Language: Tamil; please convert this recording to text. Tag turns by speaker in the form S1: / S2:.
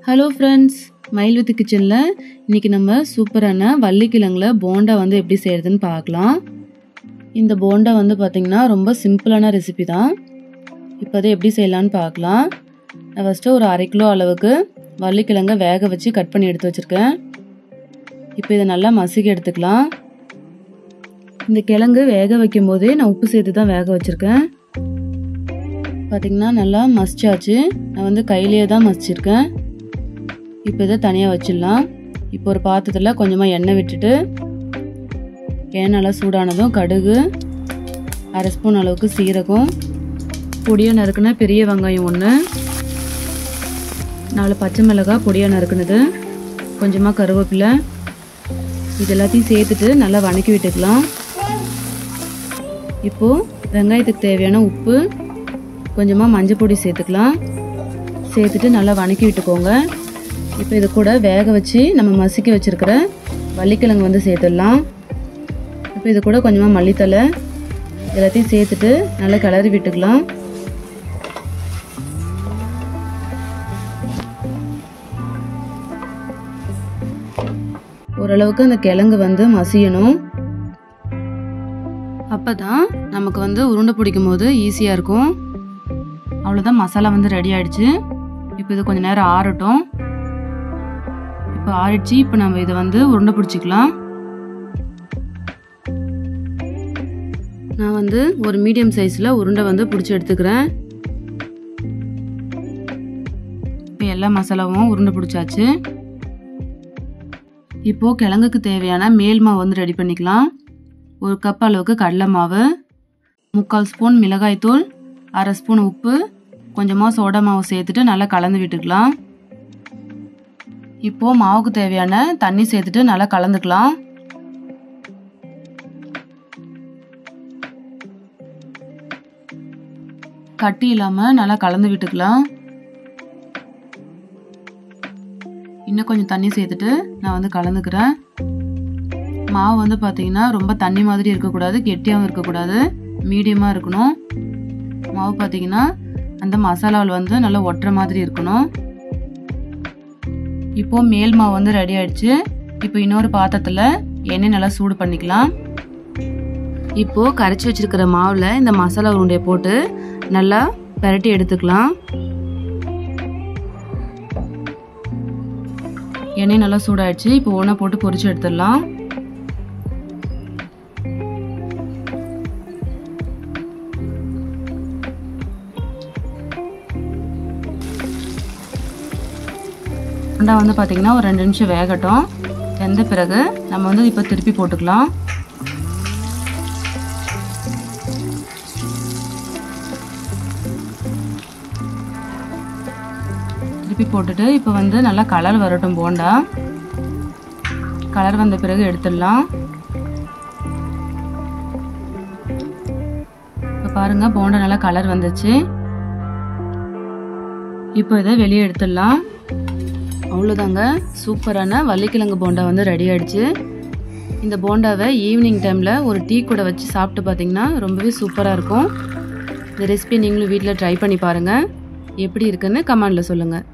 S1: ஹலோ ஃப்ரெண்ட்ஸ், மயில் வித் கிச்சனில் இன்றைக்கி நம்ம சூப்பரான வள்ளிக்கிழங்குல போண்டா வந்து எப்படி செய்கிறதுன்னு பார்க்கலாம். இந்த போண்டா வந்து பார்த்திங்கன்னா ரொம்ப சிம்பிளான ரெசிபி தான். இப்போ அதை எப்படி செய்யலான்னு பார்க்கலாம். நான் ஃபஸ்ட்டு ஒரு 1/2 கிலோ அளவுக்கு வள்ளிக்கிழங்கை வேக வச்சு கட் பண்ணி எடுத்து வச்சுருக்கேன். இப்போ இதை நல்லா மசிக்க எடுத்துக்கலாம். இந்த கிழங்கு வேக வைக்கும் போதே நான் உப்பு சேர்த்து தான் வேக வச்சுருக்கேன். பார்த்திங்கன்னா நல்லா மசிச்சாச்சு. நான் வந்து கையிலேயே தான் மசிச்சிருக்கேன். இப்போ இதை தனியாக வச்சிடலாம். இப்போ ஒரு பாத்திரத்தில் கொஞ்சமாக எண்ணெய் விட்டுட்டு எண்ணெய் நல்லா சூடானதும் கடுகு, 1/2 ஸ்பூன் அளவுக்கு சீரகம், பொடியாக நறுக்குன பெரிய வெங்காயம் 1, 4 பச்சை மிளகாய் பொடியாக நறுக்குனது, கொஞ்சமாக கருவேப்பிலை, இது எல்லாத்தையும் சேர்த்துட்டு நல்லா வதக்கி விட்டுக்கலாம். இப்போது வெங்காயத்துக்கு தேவையான உப்பு, கொஞ்சமாக மஞ்சள் பொடி சேர்த்துக்கலாம். சேர்த்துட்டு நல்லா வதக்கி விட்டுக்கோங்க. இப்போ இது கூட வேக வச்சு நம்ம மசிக்க வச்சுருக்கிற வள்ளிக்கிழங்கு வந்து சேர்த்துடலாம். இப்போ இது கூட கொஞ்சமாக மல்லித்தலை எல்லாத்தையும் சேர்த்துட்டு நல்லா கிளறி விட்டுக்கலாம். ஓரளவுக்கு அந்த கிழங்கு வந்து மசியணும். அப்போ தான் நமக்கு வந்து உருண்டை பிடிக்கும் போது ஈஸியாக இருக்கும். அவ்வளோதான், மசாலா வந்து ரெடி ஆகிடுச்சு. இப்போ இது கொஞ்சம் நேரம் ஆறட்டும். இப்போ ஆறிடுச்சு. இப்போ நம்ம இதை வந்து உருண்டை பிடிச்சிக்கலாம். நான் வந்து ஒரு மீடியம் சைஸில் உருண்டை வந்து பிடிச்சி எடுத்துக்கிறேன். இப்போ எல்லா மசாலாவும் உருண்டை பிடிச்சாச்சு. இப்போது கிழங்குக்கு தேவையான மேல் மாவு வந்து ரெடி பண்ணிக்கலாம். 1 கப் அளவுக்கு கடலை மாவு, 3/4 ஸ்பூன் மிளகாய்த்தூள், 1/2 ஸ்பூன் உப்பு, கொஞ்சமாக சோடா மாவு சேர்த்துட்டு நல்லா கலந்து விட்டுக்கலாம். இப்போது மாவுக்கு தேவையான தண்ணி சேர்த்துட்டு நல்லா கலந்துக்கலாம். கட்டி இல்லாமல் நல்லா கலந்து விட்டுக்கலாம். இன்னும் கொஞ்சம் தண்ணி சேர்த்துட்டு நான் வந்து கலந்துக்கிறேன். மாவு வந்து பார்த்தீங்கன்னா ரொம்ப தண்ணி மாதிரி இருக்கக்கூடாது, கெட்டியாகவும் இருக்கக்கூடாது, மீடியமாக இருக்கணும். மாவு பார்த்தீங்கன்னா அந்த மசாலாவில் வந்து நல்லா ஒட்டுற மாதிரி இருக்கணும். இப்போது மேல் மாவு வந்து ரெடி ஆகிடுச்சு. இப்போ இன்னொரு பாத்திரத்தில் எண்ணெய் நல்லா சூடு பண்ணிக்கலாம். இப்போது கரைச்சி வச்சுருக்கிற மாவில் இந்த மசாலா உருண்டையை போட்டு நல்லா பரட்டி எடுத்துக்கலாம். எண்ணெய் நல்லா சூடாயிடுச்சு. இப்போ ஒன்றா போட்டு பொரிச்சு எடுத்துடலாம். உருண்டை வந்து பார்த்திங்கன்னா ஒரு 2 நிமிஷம் வேகட்டும். வெந்த பிறகு நம்ம வந்து இப்போ திருப்பி போட்டுக்கலாம். திருப்பி போட்டுட்டு இப்போ வந்து நல்லா கலர் வரட்டும். போண்டா கலர் வந்த பிறகு எடுத்துடலாம். இப்போ பாருங்கள், போண்டா நல்லா கலர் வந்துச்சு. இப்போ இதை வெளியே எடுத்துடலாம். அவ்வளோதாங்க, சூப்பரான வள்ளிக்கிழங்கு போண்டா வந்து ரெடி ஆகிடுச்சு. இந்த போண்டாவை ஈவினிங் டைமில் ஒரு டீ கூட வச்சு சாப்பிட்டு பார்த்தீங்கன்னா ரொம்பவே சூப்பராக இருக்கும். இந்த ரெசிபி நீங்களும் வீட்டில் ட்ரை பண்ணி பாருங்கள். எப்படி இருக்குன்னு கமெண்டில் சொல்லுங்கள்.